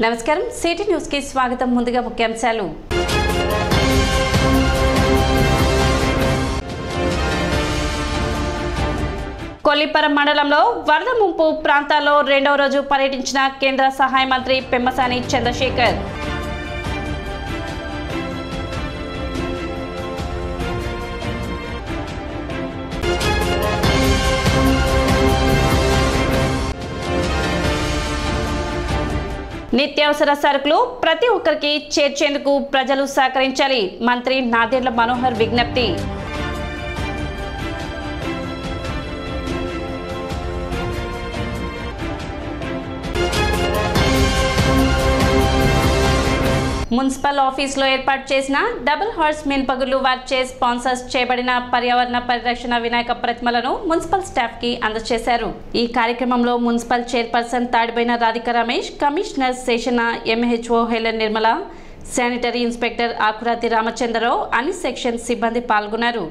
నమస్కారం city news కి స్వాగతం ముందుగా ముఖ్యాంశాలు కొల్లిపరం మండలంలో వరద ముంపు ప్రాంతాల్లో రెండవ రోజు పర్యటించిన కేంద్ర సహాయ మంత్రి పెమ్మసాని చంద్రశేఖర్ నిత్యావసర సరుకులు ప్రతి ఒక్కరికి చేర్చేందుకు ప్రజలు సహకరించాలి మంత్రి నాదెండ్ల మనోహర్ విజ్ఞప్తి మున్సిపల్ ఆఫీసులో ఏర్పాటు చేసిన డబుల్ హార్స్ మిన్పగులు వారిచే స్పాన్సర్స్ చేయబడిన పర్యావరణ పరిరక్షణ వినాయక ప్రతిమలను మున్సిపల్ స్టాఫ్ కి అందజేశారు ఈ కార్యక్రమంలో municipal chairperson Tadiboina Radhika Ramesh commissioner Seshana MHO Helen Nirmala sanitary inspector Akurathi Ramachandrarao అన్ని సెక్షన్ సిబ్బంది పాల్గొన్నారు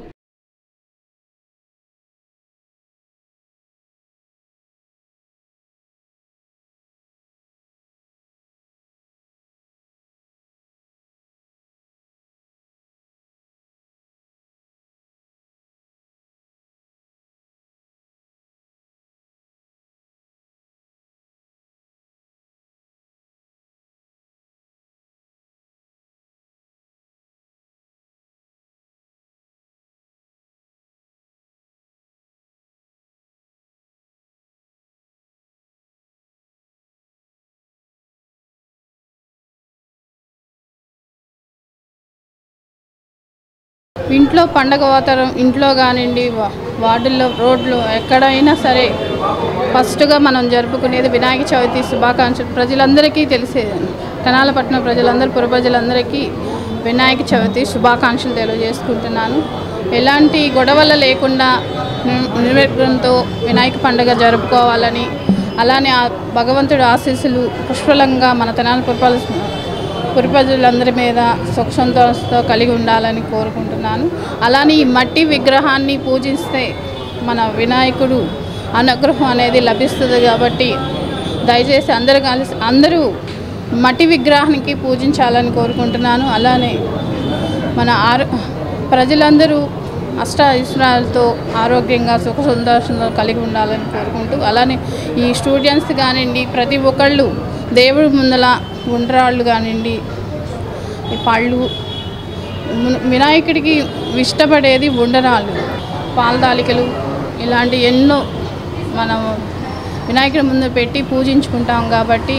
ఇంట్లో పండగ వాతావరణం ఇంట్లో కానివ్వండి వార్డుల్లో రోడ్లు ఎక్కడైనా సరే ఫస్ట్గా మనం జరుపుకునేది వినాయక చవితి శుభాకాంక్షలు ప్రజలందరికీ తెలిసేది తెనాలపట్నం ప్రజలందరూ పుర ప్రజలందరికీ వినాయక చవితి శుభాకాంక్షలు తెలియజేసుకుంటున్నాను ఎలాంటి గొడవలు లేకుండా నిర్విఘ్నంతో వినాయక పండుగ జరుపుకోవాలని అలానే ఆ భగవంతుడి ఆశీస్సులు పుష్కలంగా మన తెనాలి పుర ప్రజలందరి మీద సుఖ సంతోషంతో కలిగి ఉండాలని కోరుకుంటున్నాను అలానే ఈ మట్టి విగ్రహాన్ని పూజిస్తే మన వినాయకుడు అనుగ్రహం అనేది లభిస్తుంది కాబట్టి దయచేసి అందరూ మట్టి విగ్రహానికి పూజించాలని కోరుకుంటున్నాను అలానే మన ప్రజలందరూ అష్టాయిశ్వరాలతో ఆరోగ్యంగా సుఖ సంతోషంతో కలిగి ఉండాలని కోరుకుంటూ అలానే ఈ స్టూడెంట్స్ కానివ్వండి ప్రతి ఒక్కళ్ళు దేవుడి ముందల ఉండ్రాళ్ళు కానివ్వండి ఈ పళ్ళు వినాయకుడికి ఇష్టపడేది ఉండరాళ్ళు పాలదాలికలు ఇలాంటి ఎన్నో మనం వినాయకుడి ముందు పెట్టి పూజించుకుంటాం కాబట్టి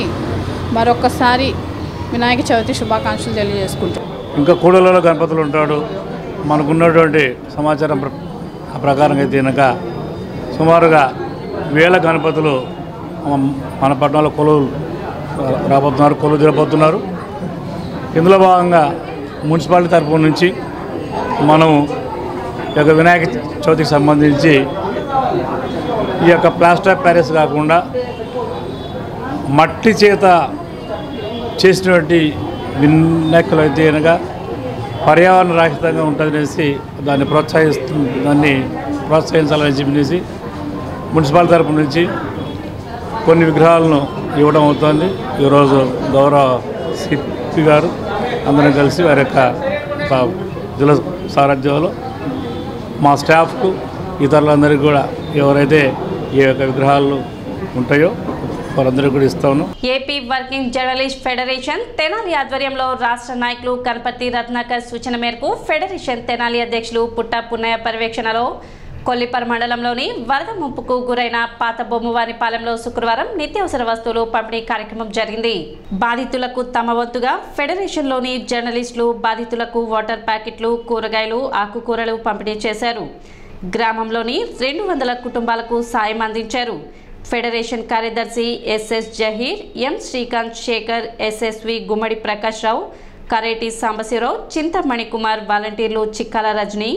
మరొకసారి వినాయక చవితి శుభాకాంక్షలు తెలియజేసుకుంటాం ఇంకా కూడలలో గణపతులు ఉంటాడు మనకున్నటువంటి సమాచారం ప్రకారంగా అయితే కనుక సుమారుగా 1000 గణపతులు మన పట్టణంలో కొలువులు రాబోతున్నారు కొలువు తీరబోతున్నారు ఇందులో భాగంగా మున్సిపాలిటీ తరఫు నుంచి మనం ఈ యొక్క వినాయక చవితికి సంబంధించి ఈ యొక్క ప్లాస్టర్ ఆఫ్ ప్యారిస్ కాకుండా మట్టి చేత చేసినటువంటి వినాయకులు అయితే కనుక పర్యావరణ రహితంగా ఉంటుందనేసి దాన్ని ప్రోత్సహించాలని చెప్పేసి మున్సిపాలిటీ తరఫు నుంచి కొన్ని విగ్రహాలను ఇవ్వడం అవుతుంది ఈరోజు గౌరవ సిపి గారు అందరం కలిసి వారి యొక్క జిల్లా సారథ్యంలో మా స్టాఫ్కు ఇతరులందరికీ కూడా ఎవరైతే ఈ యొక్క విగ్రహాలు ఉంటాయో వారందరికీ కూడా ఇస్తాను. AP working journalist federation Tenali ఆధ్వర్యంలో రాష్ట్ర నాయకులు కనపర్తి రత్నాకర్ సూచన మేరకు ఫెడరేషన్ తెనాలి అధ్యక్షులు పుట్ట పున్నయ్య పర్యవేక్షణలో కొల్లిపర మండలంలోని వరద ముంపుకు గురైన పాత బొమ్మవారిపాలెంలో శుక్రవారం నిత్యావసర వస్తువులు పంపిణీ కార్యక్రమం జరిగింది బాధితులకు తమ వంతుగా ఫెడరేషన్లోని జర్నలిస్టులు బాధితులకు వాటర్ ప్యాకెట్లు కూరగాయలు ఆకుకూరలు పంపిణీ చేశారు గ్రామంలోని 200 కుటుంబాలకు సాయం అందించారు ఫెడరేషన్ కార్యదర్శి ఎస్ఎస్ జహీర్ ఎం శ్రీకాంత్ శేఖర్ ఎస్ఎస్వి గుమ్మడి ప్రకాష్ రావు కరేటి సాంబశివరావు చింతమణి కుమార్ వాలంటీర్లు చిక్కాల రజని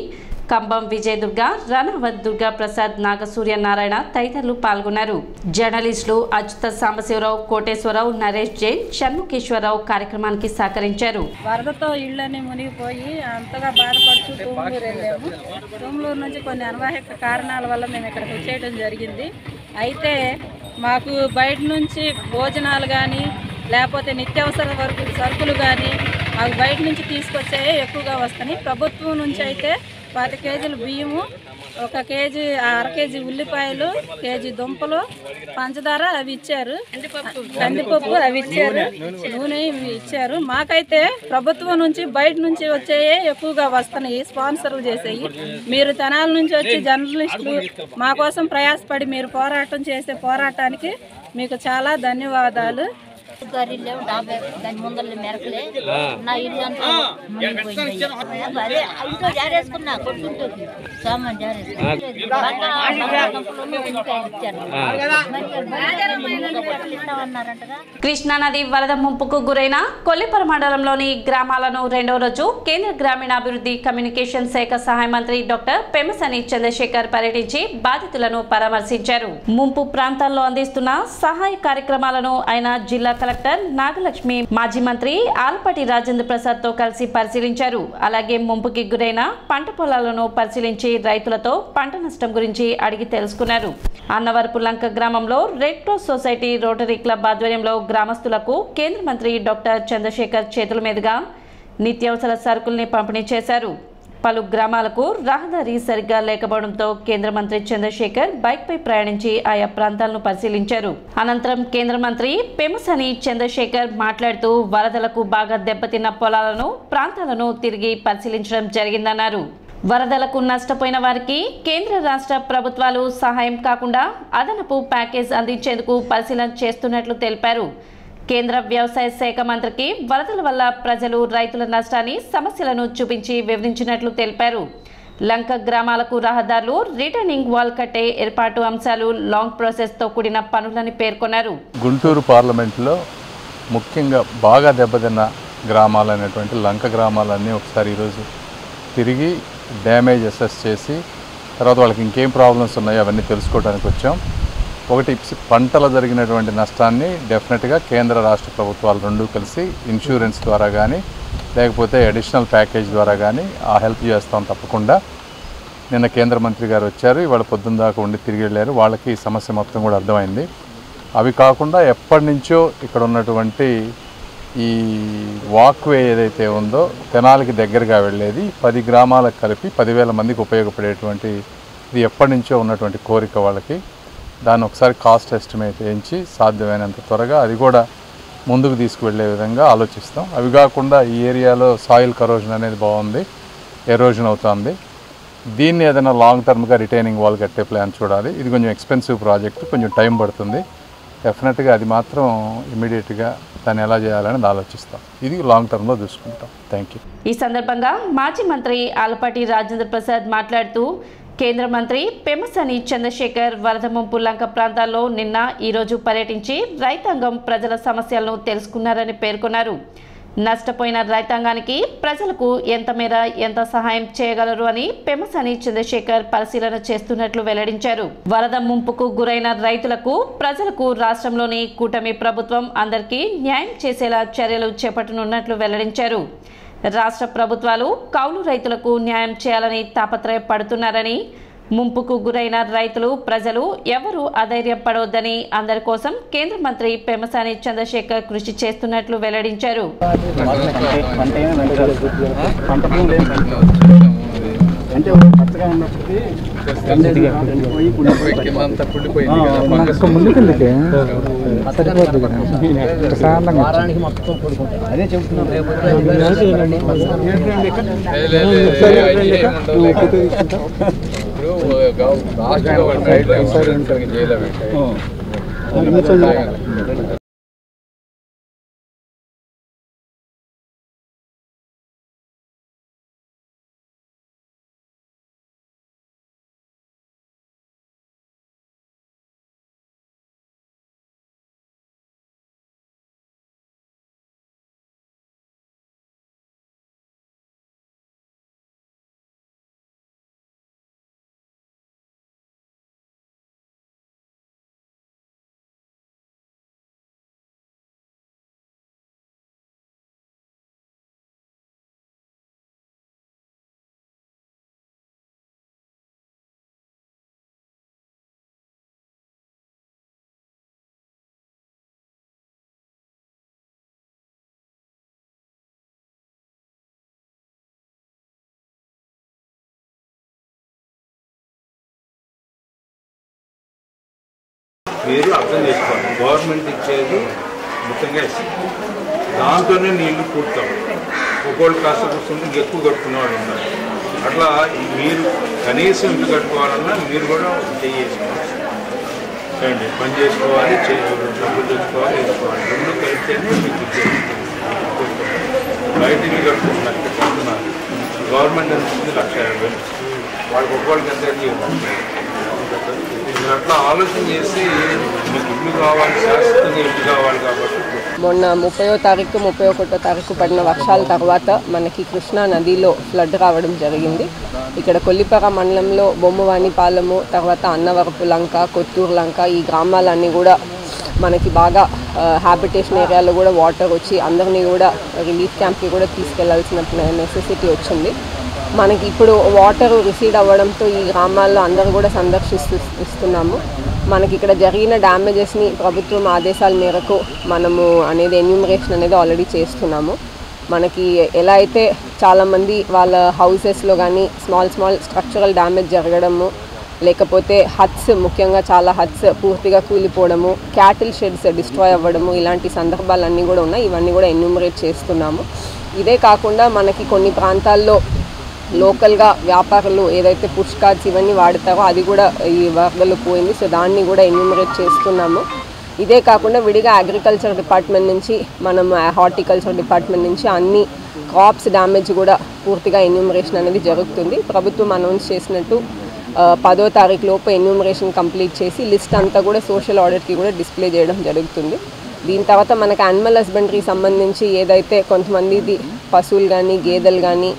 కంబం విజయ దుర్గా రాణావత్ దుర్గా ప్రసాద్ నాగసూర్య నారాయణ తదితరులు పాల్గొన్నారు జర్నలిస్టులు అచ్యుత సాంబశివరావు కోటేశ్వరరావు నరేష్ జైన్ షణ్ముఖేశ్వరరావు కార్యక్రమానికి సహకరించారు వరదతో ఇళ్లన్నీ మునిగిపోయి అంతగా బాధపడుతూ తూములూరు వెళ్ళాము తూములూరు నుంచి కొన్ని అనివార్య కారణాల వల్ల మేము ఇక్కడికి వచ్చేయడం జరిగింది అయితే మాకు బయట నుంచి భోజనాలు కానీ లేకపోతే నిత్యావసర సరుకులు కానీ అవి బయట నుంచి తీసుకొచ్చే ఎక్కువగా వస్తాయి. ప్రభుత్వం నుంచి అయితే 10 కేజీలు బియ్యము, 1 కేజీ, అర కేజీ ఉల్లిపాయలు, కేజీ దుంపలు, పంచదార అవి ఇచ్చారు, కందిపప్పు అవి ఇచ్చారు, నూనె ఇచ్చారు. మాకైతే ప్రభుత్వం నుంచి బయట నుంచి వచ్చేయే ఎక్కువగా వస్తున్నాయి, స్పాన్సర్లు చేసేవి. మీరు తెనాల నుంచి వచ్చి జర్నలిస్టులు మా కోసం ప్రయాసపడి మీరు పోరాటం చేసే పోరాటానికి మీకు చాలా ధన్యవాదాలు. గరిలేవు 50 దాని ముందర మెరకలే నా ఇల్లు అంతా మునిగిపోయింది. అదే ఇంట్లో జారేసుకున్నా కొట్టుకుంటూ సామాన్ జారేసుకున్నారంటగా. కృష్ణానది వరద ముంపుకు గురైన కొల్లిపర మండలంలోని గ్రామాలను రెండవ రోజు కేంద్ర గ్రామీణాభివృద్ధి కమ్యూనికేషన్ శాఖ సహాయ మంత్రి డాక్టర్ పెమ్మసాని చంద్రశేఖర్ పర్యటించి బాధితులను పరామర్శించారు. ముంపు ప్రాంతాల్లో అందిస్తున్న సహాయ కార్యక్రమాలను ఆయన జిల్లా కలెక్టర్ నాగలక్ష్మి, మాజీ మంత్రి ఆల్పాటి రాజేంద్ర ప్రసాద్ తో కలిసి పరిశీలించారు. అలాగే ముంపుకి గురైన పంట పొలాలను పరిశీలించి రైతులతో పంట నష్టం గురించి అడిగి తెలుసుకున్నారు. అన్నవరపు లంక గ్రామంలో red cross society rotary club ఆధ్వర్యంలో గ్రామస్తులకు కేంద్ర మంత్రి డాక్టర్ చంద్రశేఖర్ చేతుల మీదుగా నిత్యావసర సరుకుల్ని పంపిణీ చేశారు. పలు గ్రామాలకు రహదారి సరిగ్గా లేకపోవడంతో కేంద్ర మంత్రి చంద్రశేఖర్ బైక్ పై ప్రయాణించి ఆయా ప్రాంతాలను పరిశీలించారు. అనంతరం కేంద్ర మంత్రి పెమ్మసాని చంద్రశేఖర్ మాట్లాడుతూ వరదలకు బాగా దెబ్బతిన్న పొలాలను, ప్రాంతాలను తిరిగి పరిశీలించడం జరిగిందన్నారు. వరదలకు నష్టపోయిన వారికి కేంద్ర రాష్ట్ర ప్రభుత్వాలు సహాయం కాకుండా అదనపు ప్యాకేజ్ అందించేందుకు పరిశీలన చేస్తున్నట్లు తెలిపారు. కేంద్ర వ్యవసాయ శాఖ మంత్రికి వరదల వల్ల ప్రజలు, రైతుల నష్టాన్ని, సమస్యలను చూపించి వివరించినట్లు తెలిపారు. లంక గ్రామాలకు రహదారులు, రిటర్నింగ్ వాల్ కట్టే ఏర్పాటు అంశాలు లాంగ్ ప్రాసెస్తో కూడిన పనులని పేర్కొన్నారు. గుంటూరు పార్లమెంటులో ముఖ్యంగా బాగా దెబ్బతిన్న గ్రామాలైనటువంటి లంక గ్రామాలన్నీ ఒకసారి ఈరోజు తిరిగి డ్యామేజ్ అసెస్ చేసి తర్వాత వాళ్ళకి ఇంకేం ప్రాబ్లమ్స్ ఉన్నాయో అవన్నీ తెలుసుకోవడానికి వచ్చాం. ఒకటి, పంటలు జరిగినటువంటి నష్టాన్ని డెఫినెట్గా కేంద్ర రాష్ట్ర ప్రభుత్వాలు రెండూ కలిసి ఇన్సూరెన్స్ ద్వారా కానీ లేకపోతే అడిషనల్ ప్యాకేజ్ ద్వారా కానీ ఆ హెల్ప్ చేస్తాం తప్పకుండా. నిన్న కేంద్ర మంత్రి గారు వచ్చారు, ఇవాళ పొద్దున్న దాకా ఉండి తిరిగి వెళ్ళారు. వాళ్ళకి ఈ సమస్య మొత్తం కూడా అర్థమైంది. అవి కాకుండా ఎప్పటి నుంచో ఇక్కడ ఉన్నటువంటి ఈ వాక్వే ఏదైతే ఉందో తెనాలికి దగ్గరగా వెళ్ళేది 10 గ్రామాలకు కలిపి 10,000 మందికి ఉపయోగపడేటువంటి ఇది ఎప్పటి నుంచో ఉన్నటువంటి కోరిక వాళ్ళకి. దాన్ని ఒకసారి కాస్ట్ ఎస్టిమేట్ వేయించి సాధ్యమైనంత త్వరగా అది కూడా ముందుకు తీసుకువెళ్ళే విధంగా ఆలోచిస్తాం. అవి కాకుండా ఈ ఏరియాలో సాయిల్ కరోజన్ అనేది బాగుంది, ఎరోజన్ అవుతుంది. దీన్ని ఏదైనా లాంగ్ టర్మ్గా రిటైనింగ్ వాల్ కట్టే ప్లాన్ చూడాలి. ఇది కొంచెం ఎక్స్పెన్సివ్ ప్రాజెక్ట్, కొంచెం టైం పడుతుంది. డెఫినెట్గా అది మాత్రం ఇమీడియట్గా దాన్ని ఎలా చేయాలని ఆలోచిస్తాం. ఇది లాంగ్ టర్మ్లో చూసుకుంటాం. Thank you. ఈ సందర్భంగా మాజీ మంత్రి ఆలపాటి రాజేంద్ర ప్రసాద్ మాట్లాడుతూ కేంద్ర మంత్రి పెమ్మసాని చంద్రశేఖర్ వరద ముంపు లంక ప్రాంతాల్లో నిన్న, ఈరోజు పర్యటించి రైతాంగం, ప్రజల సమస్యలను తెలుసుకున్నారని పేర్కొన్నారు. నష్టపోయిన రైతాంగానికి, ప్రజలకు ఎంత సహాయం చేయగలరు అని పెమ్మసాని చంద్రశేఖర్ పరిశీలన చేస్తున్నట్లు వెల్లడించారు. వరద ముంపుకు గురైన రైతులకు, ప్రజలకు రాష్ట్రంలోని కూటమి ప్రభుత్వం అందరికీ న్యాయం చేసేలా చర్యలు చేపట్టనున్నట్లు వెల్లడించారు. రాష్ట్ర ప్రభుత్వాలు కౌలు రైతులకు న్యాయం చేయాలని తాపత్రయపడుతున్నారని, ముంపుకు గురైన రైతులు, ప్రజలు ఎవరూ అధైర్యపడవద్దని, అందరి కోసం కేంద్ర మంత్రి పెమ్మసాని చంద్రశేఖర్ కృషి చేస్తున్నట్లు వెల్లడించారు. అదే చెప్తున్నాం. మీరు అర్థం చేసుకోవాలి. గవర్నమెంట్ ఇచ్చేది ముఖ్యంగా దాంతోనే నీళ్లు పూర్తాం. ఒక్కోళ్ళు కాస్త కూర్చుంటే ఎక్కువ కట్టుకునేవాడు ఉన్నారు. అట్లా మీరు కనీసం ఇల్లు కట్టుకోవాలన్నా మీరు కూడా చేసుకోవాలి. పని చేసుకోవాలి, డబ్బులు తెచ్చుకోవాలి, వేసుకోవాలి. రెండు కలిపితేనే మీకు బయట ఇల్లు కట్టుకుంటున్నారు. గవర్నమెంట్ అనేది 1,50,000 వాళ్ళకి ఒక్కోళ్ళకి ఎంత మీరు అట్లా ఆలోచన చేసి మీకు ఇల్లు కావాలి, శాశ్వతంగా ఇల్లు కావాలి కాబట్టి. మొన్న 30వ తారీఖు 31వ తారీఖు పడిన వర్షాల తర్వాత మనకి కృష్ణా నదిలో ఫ్లడ్ రావడం జరిగింది. ఇక్కడ కొల్లిపర మండలంలో బొమ్మవాణిపాలెము, తర్వాత అన్నవరపు లంక, కొత్తూరు లంక ఈ గ్రామాలన్నీ కూడా మనకి బాగా హ్యాబిటేషన్ ఏరియాలో కూడా వాటర్ వచ్చి అందరినీ కూడా రిలీఫ్ క్యాంప్కి కూడా తీసుకెళ్లాల్సిన నెసెసిటీ వచ్చింది. మనకి ఇప్పుడు వాటర్ రిసీడ్ అవ్వడంతో ఈ గ్రామాల్లో అందరూ కూడా సందర్శిస్తున్నాము. మనకి ఇక్కడ జరిగిన డ్యామేజెస్ని ప్రభుత్వం ఆదేశాల మేరకు మనము అనేది ఎన్యూమరేషన్ అనేది ఆల్రెడీ చేస్తున్నాము. మనకి ఎలా అయితే చాలామంది వాళ్ళ హౌసెస్లో కానీ స్మాల్ స్ట్రక్చరల్ డ్యామేజ్ జరగడము, లేకపోతే హట్స్, ముఖ్యంగా చాలా హట్స్ పూర్తిగా కూలిపోవడము, క్యాటిల్ షెడ్స్ డిస్ట్రాయ్ అవ్వడము, ఇలాంటి సందర్భాలన్నీ కూడా ఉన్నాయి. ఇవన్నీ కూడా ఎన్యూమరేట్ చేస్తున్నాము. ఇదే కాకుండా మనకి కొన్ని ప్రాంతాల్లో లోకల్గా వ్యాపారులు ఏదైతే పుష్ కార్డ్స్ ఇవన్నీ వాడతారో అది కూడా ఈ వరదలు పోయింది. సో దాన్ని కూడా ఎన్యూమరేట్ చేస్తున్నాము. ఇదే కాకుండా విడిగా అగ్రికల్చర్ డిపార్ట్మెంట్ నుంచి మనం హార్టికల్చర్ డిపార్ట్మెంట్ నుంచి అన్ని క్రాప్స్ డ్యామేజ్ కూడా పూర్తిగా ఎన్యూమరేషన్ అనేది జరుగుతుంది. ప్రభుత్వం అనౌన్స్ చేసినట్టు 10వ తారీఖు లోపు ఎన్యూమరేషన్ కంప్లీట్ చేసి లిస్ట్ అంతా కూడా సోషల్ ఆడిట్కి కూడా డిస్ప్లే చేయడం జరుగుతుంది. దీని తర్వాత మనకు యానిమల్ హస్బెండరీకి సంబంధించి ఏదైతే కొంతమంది పశువులు కానీ గేదెలు కానీ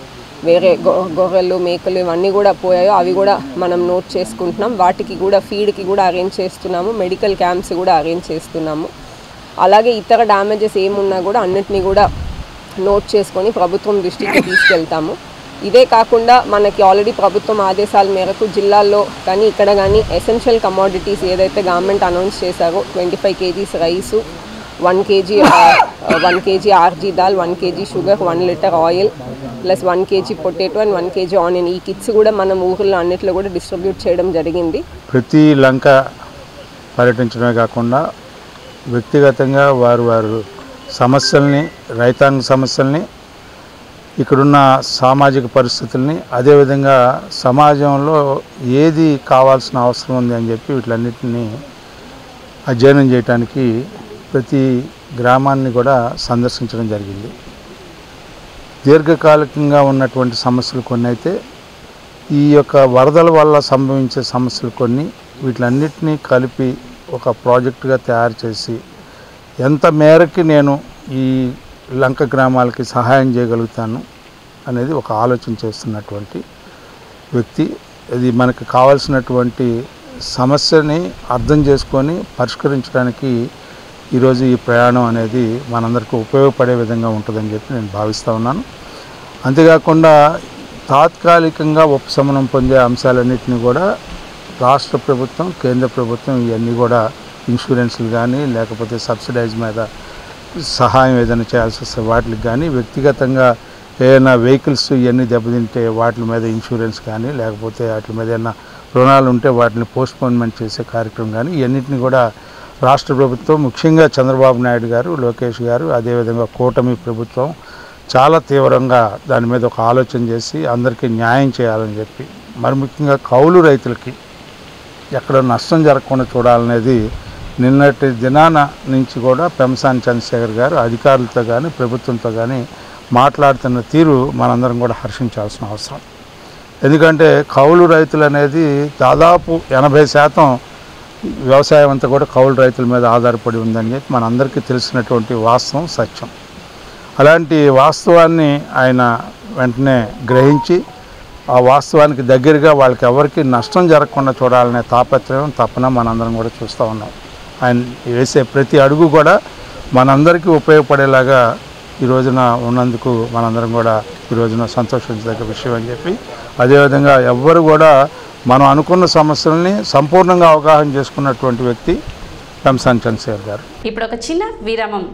వేరే గొర్రెలు మేకలు ఇవన్నీ కూడా పోయాయో అవి కూడా మనం నోట్ చేసుకుంటున్నాం. వాటికి కూడా ఫీడ్కి కూడా అరేంజ్ చేస్తున్నాము. మెడికల్ క్యాంప్స్ కూడా అరేంజ్ చేస్తున్నాము. అలాగే ఇతర డ్యామేజెస్ ఏమున్నా కూడా అన్నిటినీ కూడా నోట్ చేసుకొని ప్రభుత్వం దృష్టికి తీసుకెళ్తాము. ఇదే కాకుండా మనకి ఆల్రెడీ ప్రభుత్వం ఆదేశాల మేరకు జిల్లాల్లో కానీ ఇక్కడ కానీ ఎసెన్షియల్ కమోడిటీస్ ఏదైతే గవర్నమెంట్ అనౌన్స్ చేశారో 25 kgs రైసు, 1 kg ఆర్జీ దాల్, 1 kg sugar, 1 litre oil plus 1 kg potato and 1 kg onion, ఈ కిట్స్ కూడా మనం ఊర్లో అన్నిట్లో కూడా డిస్ట్రిబ్యూట్ చేయడం జరిగింది. ప్రతి లంక పర్యటించడమే కాకుండా వ్యక్తిగతంగా వారు సమస్యల్ని, రైతాంగ సమస్యల్ని, ఇక్కడున్న సామాజిక పరిస్థితుల్ని, అదేవిధంగా సమాజంలో ఏది కావాల్సిన అవసరం ఉంది అని చెప్పి వీటిలన్నింటినీ అధ్యయనం చేయడానికి ప్రతి గ్రామాన్ని కూడా సందర్శించడం జరిగింది. దీర్ఘకాలికంగా ఉన్నటువంటి సమస్యలు కొన్ని అయితే, ఈ యొక్క వరదల వల్ల సంభవించే సమస్యలు కొన్ని, వీటిలన్నింటినీ కలిపి ఒక ప్రాజెక్టుగా తయారు చేసి ఎంత మేరకి నేను ఈ లంక గ్రామాలకి సహాయం చేయగలుగుతాను అనేది ఒక ఆలోచన చేస్తున్నటువంటి వ్యక్తి. ఇది మనకు కావాల్సినటువంటి సమస్యని అర్థం చేసుకొని పరిష్కరించడానికి ఈరోజు ఈ ప్రయాణం అనేది మనందరికీ ఉపయోగపడే విధంగా ఉంటుందని చెప్పి నేను భావిస్తూ ఉన్నాను. అంతేకాకుండా తాత్కాలికంగా ఉపశమనం పొందే అంశాలన్నింటినీ కూడా రాష్ట్ర ప్రభుత్వం, కేంద్ర ప్రభుత్వం ఇవన్నీ కూడా ఇన్సూరెన్స్లు కానీ లేకపోతే సబ్సిడైజ్ మీద సహాయం ఏదైనా చేయాల్సి వస్తే వాటికి కానీ, వ్యక్తిగతంగా ఏదైనా వెహికల్స్ ఇవన్నీ దెబ్బతింటే వాటి మీద ఇన్సూరెన్స్ కానీ, లేకపోతే వాటి మీద ఏదైనా రుణాలు ఉంటే వాటిని పోస్ట్పోన్మెంట్ చేసే కార్యక్రమం కానీ, ఇవన్నింటినీ కూడా రాష్ట్ర ప్రభుత్వం, ముఖ్యంగా చంద్రబాబు నాయుడు గారు, లోకేష్ గారు, అదేవిధంగా కూటమి ప్రభుత్వం చాలా తీవ్రంగా దాని మీద ఒక ఆలోచన చేసి అందరికీ న్యాయం చేయాలని చెప్పి, మరి ముఖ్యంగా కౌలు రైతులకి ఎక్కడ నష్టం జరగకుండా చూడాలనేది నిన్నటి దినాన నుంచి కూడా పెంసాని చంద్రశేఖర్ గారు అధికారులతో కానీ ప్రభుత్వంతో కానీ మాట్లాడుతున్న తీరు మనందరం కూడా హర్షించాల్సిన అవసరం. ఎందుకంటే కౌలు రైతులు అనేది దాదాపు 80% వ్యవసాయం అంతా కూడా కౌలు రైతుల మీద ఆధారపడి ఉందని చెప్పి మనందరికీ తెలిసినటువంటి వాస్తవం, సత్యం. అలాంటి వాస్తవాన్ని ఆయన వెంటనే గ్రహించి ఆ వాస్తవానికి దగ్గరగా వాళ్ళకి ఎవరికి నష్టం జరగకుండా చూడాలనే తాపత్రయం, తపన మనందరం కూడా చూస్తూ ఉన్నాం. ఆయన వేసే ప్రతి అడుగు కూడా మనందరికీ ఉపయోగపడేలాగా ఈ రోజున ఉన్నందుకు మనందరం కూడా ఈ రోజున సంతోషించదగ్గ విషయం అని చెప్పి, అదేవిధంగా ఎవ్వరు కూడా మనం అనుకున్న సమస్యల్ని సంపూర్ణంగా అవగాహన చేసుకున్నటువంటి వ్యక్తి పెంసాని చంద్రశేఖర్ గారు. ఇప్పుడు ఒక చిన్న విరామం.